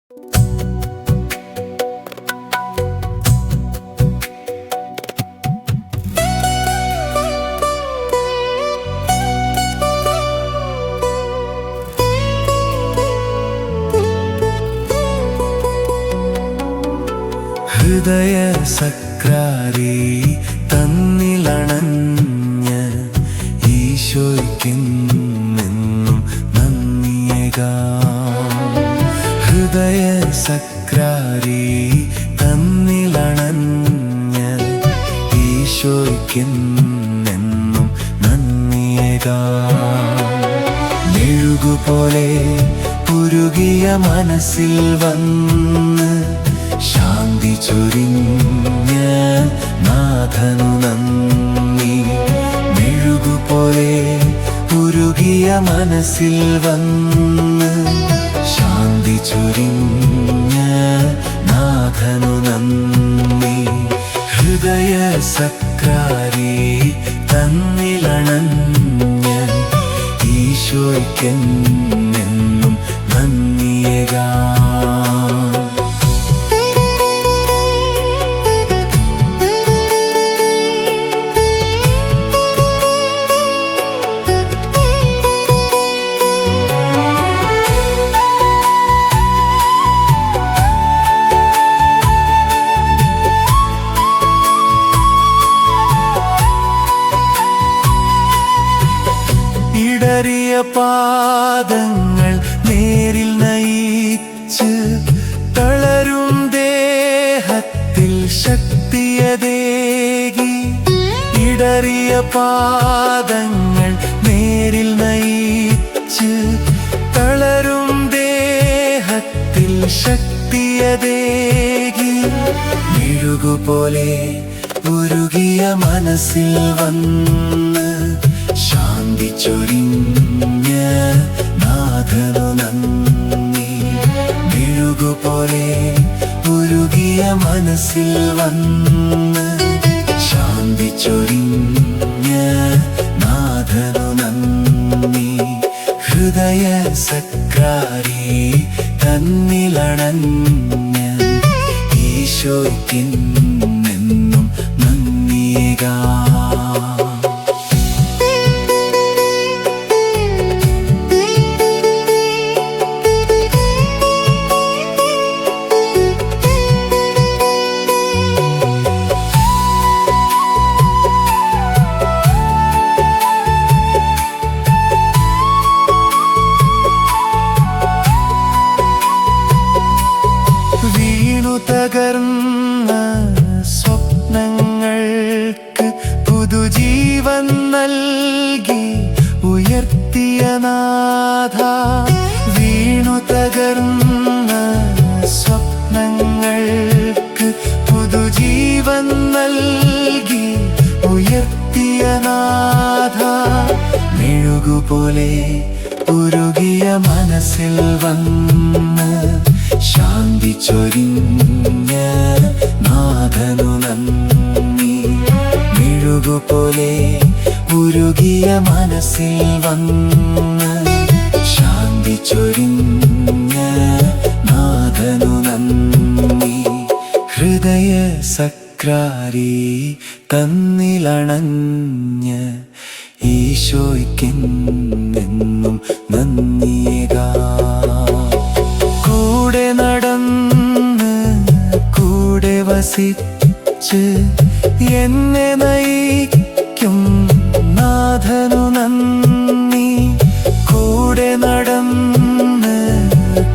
ഹൃദയ സക്രാരി തന്നിലണഞ്ഞ ഈശോയ്ക്കെന്നും നന്ദിയേകാം. ഹൃദയ സക്രാരി തന്നിലണഞ്ഞ ഈശോയ്ക്കെന്നും നന്ദിയേകാം. മെഴുകുപോലെ ഉരുകിയ മനസ്സിൽ വന്ന് ശാന്തി ചൊരിഞ്ഞ നാഥനു നന്ദി. മെഴുകുപോലെ ഉരുകിയ മനസ്സിൽ വന്ന് ശാന്തി ചൊരിഞ്ഞ നാഥനു നന്ദി. ഹൃദയ സക്രാരി തന്നിലണഞ്ഞ ഈശോയ്ക്കെന്നും നന്ദിയേകാം. ഇടറിയ പാദങ്ങൾ നേരിൽ നയിച്ച് തളരും ദേഹത്തിൽ ശക്തിയതേകി. ഇടറിയ പാദങ്ങൾ നേരിൽ നയിച്ച് തളരും ദേഹത്തിൽ ശക്തിയതേകി. മെഴുകുപോലെ ഉരുകിയ മനസ്സിൽ വന്ന് ശാന്തി ചൊരിഞ്ഞ നാഥനു നന്ദി. മെഴുകുപോലെ ഉരുകിയ മനസ്സിൽ വന്ന് ശാന്തി ചൊരിഞ്ഞ നാഥനു നന്ദി. ഹൃദയ സക്രാരി തന്നിലണഞ്ഞ ഈശോയ്ക്കെന്നും നന്ദിയേകാം. തകർന്ന സ്വപ്നങ്ങൾക്ക് പുതുജീവൻ നൽകി ഉയർത്തിയ നാഥ. വീണു തകർന്ന സ്വപ്നങ്ങൾക്ക് പുതുജീവൻ നൽകി ഉയർത്തിയ നാഥ. മെഴുകുപോലെ ഉരുകിയ മനസ്സിൽ വന്ന് ശാന്തി ചൊരിഞ്ഞ നാഥനു നന്ദി. മെഴുകുപോലെ ഉരുകിയ മനസ്സിൽ വന്ന് ശാന്തി ചൊരിഞ്ഞ നാഥനു നന്ദി. ഹൃദയ സക്രാരി തന്നിലണഞ്ഞ ഈശോയ്ക്കെന്നും നന്ദിയേകാം. കൂടെ നടന്ന് കൂടെ വസിച്ച് എന്നെ നയിക്കും നാഥനു നന്ദി. കൂടെ നടന്ന്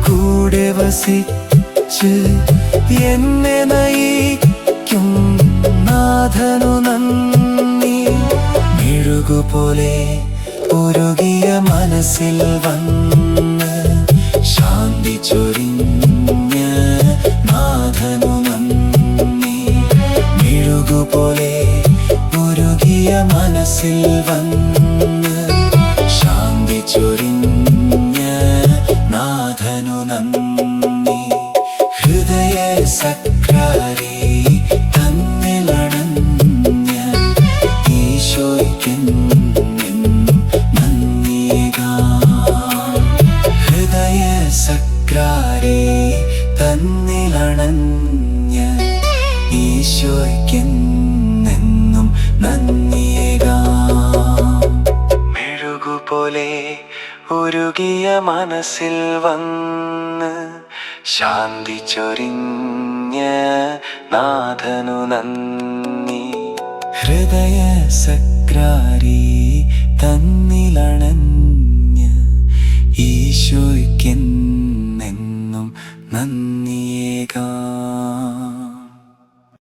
കൂടെ വസിച്ച് എന്നെ നയിക്കും നാഥനു നന്ദി. മെഴുകുപോലെ ഉരുകിയ മനസ്സിൽ വന്ന് ശാന്തി ചൊരിഞ്ഞ നാഥനു നന്ദി. മെഴുകുപോലെ ഉരുകിയ മനസ്സിൽ വന്ന് ശാന്തി ചൊരിഞ്ഞ നാഥനു നന്ദി. ഹൃദയ സക്രാരി തന്നിലണഞ്ഞ ഈശോയ്ക്കെന്നും നന്ദിയേകാം. ഹൃദയ സക്രാരി തന്നിലണഞ്ഞ് ഈശോയ്ക്കെന്നെന്നും നന്ദിയേകാം. മെഴുകുപോലെ ഉരുകിയ മനസ്സിൽ വന്ന് ശാന്തി ചൊരിഞ്ഞ നാഥനു നന്ദി. ഹൃദയ സക്രാരി തന്നിലണഞ്ഞ്